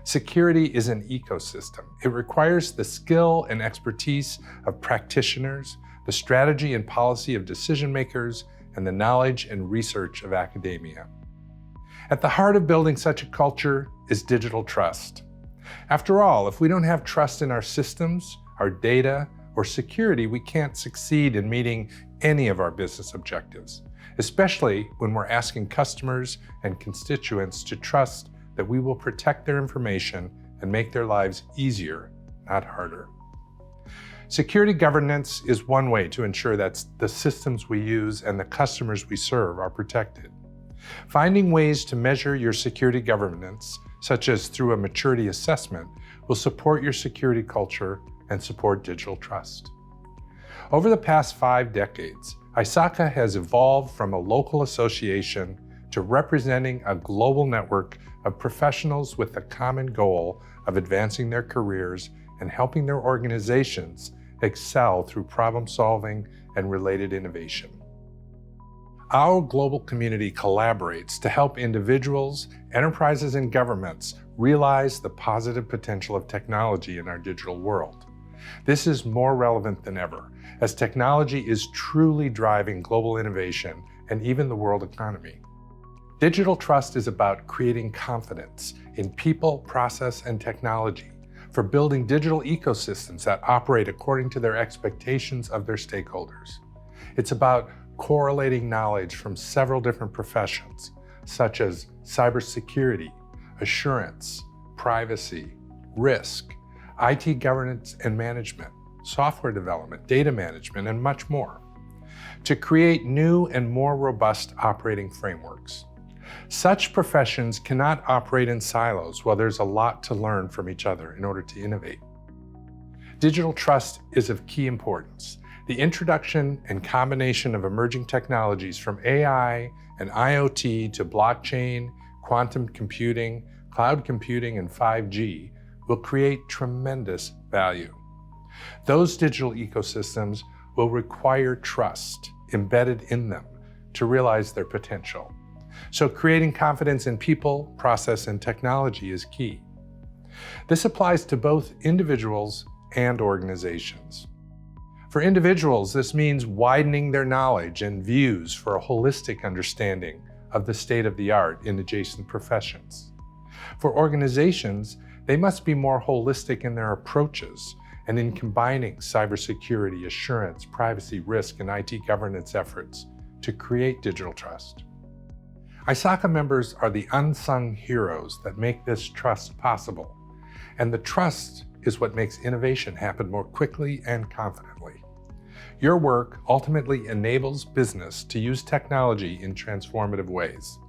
Security is an ecosystem. It requires the skill and expertise of practitioners, the strategy and policy of decision makers, and the knowledge and research of academia. At the heart of building such a culture is digital trust. After all, if we don't have trust in our systems, our data, or security, we can't succeed in meeting any of our business objectives, especially when we're asking customers and constituents to trust that we will protect their information and make their lives easier, not harder. Security governance is one way to ensure that the systems we use and the customers we serve are protected. Finding ways to measure your security governance, such as through a maturity assessment, will support your security culture and support digital trust. Over the past 5 decades, ISACA has evolved from a local association to representing a global network of professionals with the common goal of advancing their careers and helping their organizations excel through problem solving and related innovation. Our global community collaborates to help individuals, enterprises, and governments realize the positive potential of technology in our digital world. This is more relevant than ever, as technology is truly driving global innovation and even the world economy. Digital trust is about creating confidence in people, process, and technology, for building digital ecosystems that operate according to their expectations of their stakeholders. It's about correlating knowledge from several different professions, such as cybersecurity, assurance, privacy, risk, IT governance and management, software development, data management, and much more, to create new and more robust operating frameworks. Such professions cannot operate in silos while there's a lot to learn from each other in order to innovate. Digital trust is of key importance. The introduction and combination of emerging technologies from AI and IoT to blockchain, quantum computing, cloud computing, and 5G will create tremendous value. Those digital ecosystems will require trust embedded in them to realize their potential. So creating confidence in people, process, and technology is key. This applies to both individuals and organizations. For individuals, this means widening their knowledge and views for a holistic understanding of the state of the art in adjacent professions. For organizations, they must be more holistic in their approaches and in combining cybersecurity, assurance, privacy, risk, and IT governance efforts to create digital trust. ISACA members are the unsung heroes that make this trust possible, and the trust is what makes innovation happen more quickly and confidently. Your work ultimately enables business to use technology in transformative ways.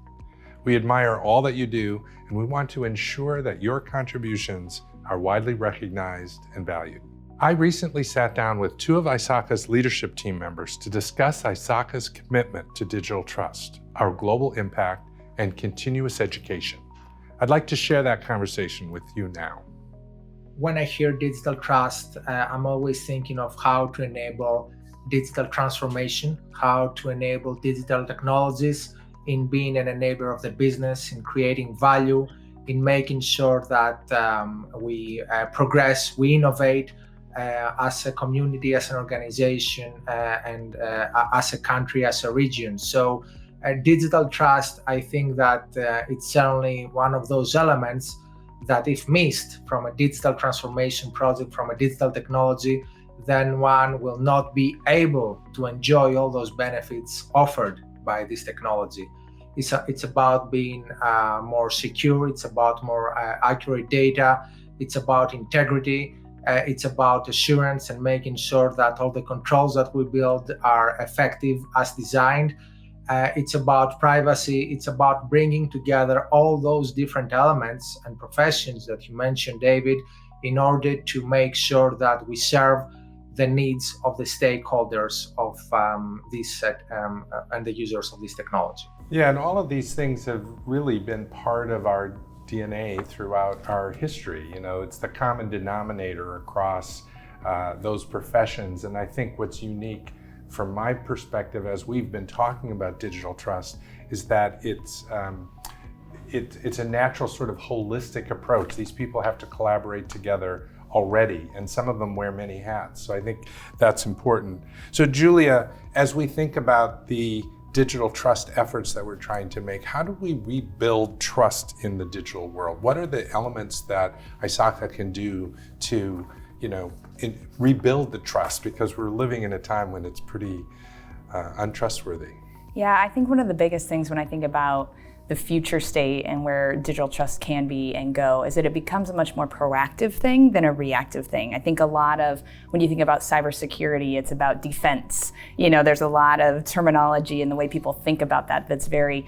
We admire all that you do, and we want to ensure that your contributions are widely recognized and valued. I recently sat down with 2 of ISACA's leadership team members to discuss ISACA's commitment to digital trust, our global impact, and continuous education. I'd like to share that conversation with you now. When I hear digital trust, I'm always thinking of how to enable digital transformation, how to enable digital technologies in being an enabler of the business, in creating value, in making sure that we progress, we innovate as a community, as an organization, and as a country, as a region. So digital trust, I think that it's certainly one of those elements that if missed from a digital transformation project, from a digital technology, then one will not be able to enjoy all those benefits offered by this technology. It's about being more secure, it's about more accurate data, it's about integrity, it's about assurance and making sure that all the controls that we build are effective as designed. It's about privacy, it's about bringing together all those different elements and professions that you mentioned, David, in order to make sure that we serve the needs of the stakeholders of this and the users of this technology. Yeah, and all of these things have really been part of our DNA throughout our history. You know, it's the common denominator across those professions. And I think what's unique from my perspective, as we've been talking about digital trust, is that it's a natural sort of holistic approach. These people have to collaborate together already, and some of them wear many hats. So I think that's important. So Julia, as we think about the digital trust efforts that we're trying to make, how do we rebuild trust in the digital world? What are the elements that ISACA can do to, rebuild the trust? Because we're living in a time when it's pretty untrustworthy. Yeah, I think one of the biggest things when I think about the future state and where digital trust can be and go is that it becomes a much more proactive thing than a reactive thing. I think a lot of, when you think about cybersecurity, it's about defense. There's a lot of terminology in the way people think about that that's very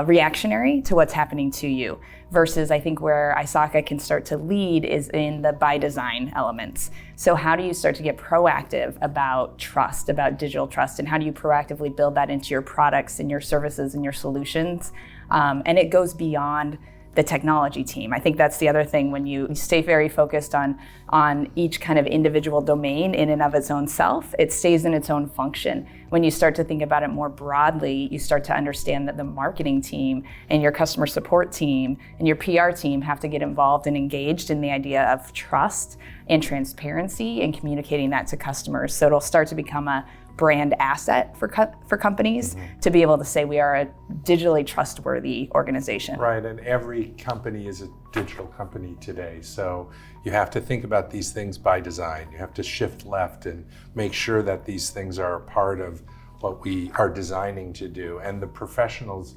reactionary to what's happening to you. Versus I think where ISACA can start to lead is in the by design elements. So how do you start to get proactive about trust, about digital trust, and how do you proactively build that into your products and your services and your solutions? And it goes beyond the technology team. I think that's the other thing, when you stay very focused on each kind of individual domain in and of its own self, it stays in its own function. When you start to think about it more broadly, you start to understand that the marketing team and your customer support team and your PR team have to get involved and engaged in the idea of trust and transparency and communicating that to customers. So it'll start to become a brand asset for companies to be able to say we are a digitally trustworthy organization. Right, and every company is a digital company today. So you have to think about these things by design. You have to shift left and make sure that these things are a part of what we are designing to do. And the professionals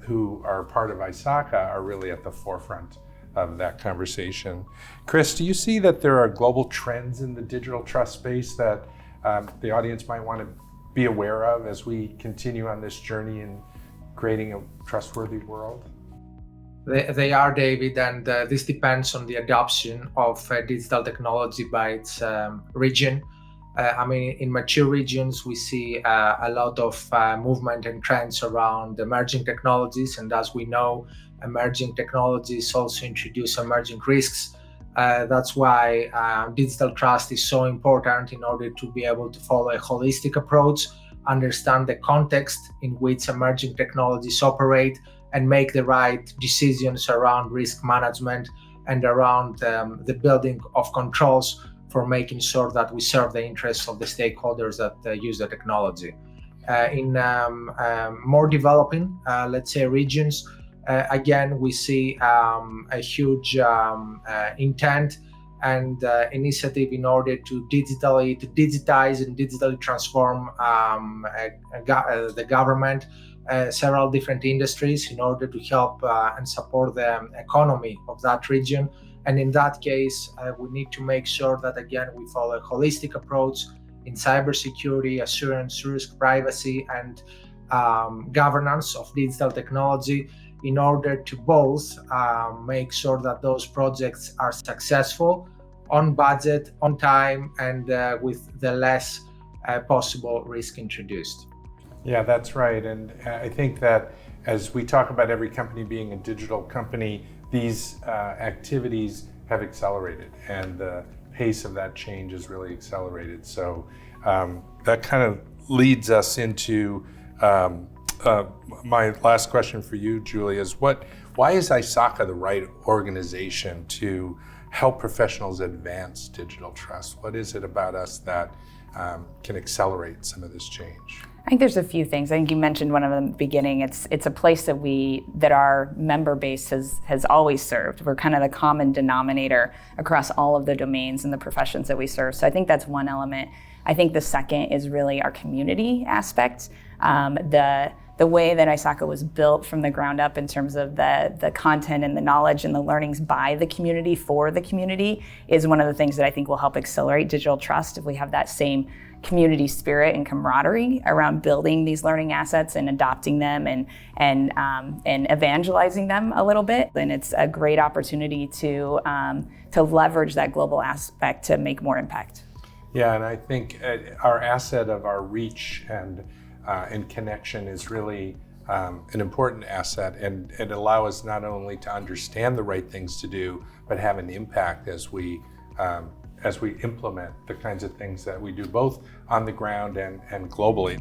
who are part of ISACA are really at the forefront of that conversation. Chris, do you see that there are global trends in the digital trust space that the audience might want to be aware of as we continue on this journey in creating a trustworthy world? They are, David, and this depends on the adoption of digital technology by its region. In mature regions, we see a lot of movement and trends around emerging technologies, and as we know, emerging technologies also introduce emerging risks. That's why digital trust is so important in order to be able to follow a holistic approach, understand the context in which emerging technologies operate, and make the right decisions around risk management and around the building of controls for making sure that we serve the interests of the stakeholders that use the technology. In more developing, let's say, regions, again, we see a huge intent and initiative in order to digitize and digitally transform the government, several different industries, in order to help and support the economy of that region. And in that case, we need to make sure that, again, we follow a holistic approach in cybersecurity, assurance, risk, privacy, and governance of digital technology, in order to both make sure that those projects are successful, on budget, on time, and with the less possible risk introduced. Yeah, that's right. And I think that as we talk about every company being a digital company, these activities have accelerated, and the pace of that change is really accelerated. So that kind of leads us into my last question for you, Julie, is why is ISACA the right organization to help professionals advance digital trust? What is it about us that can accelerate some of this change? I think there's a few things. I think you mentioned one of them at the beginning. It's a place that our member base has always served. We're kind of the common denominator across all of the domains and the professions that we serve. So I think that's one element. I think the second is really our community aspect. The way that ISACA was built from the ground up in terms of the content and the knowledge and the learnings by the community for the community is one of the things that I think will help accelerate digital trust if we have that same community spirit and camaraderie around building these learning assets and adopting them and evangelizing them a little bit. And it's a great opportunity to leverage that global aspect to make more impact. Yeah, and I think our asset of our reach and connection is really an important asset, and it allows us not only to understand the right things to do, but have an impact as we implement the kinds of things that we do both on the ground and globally.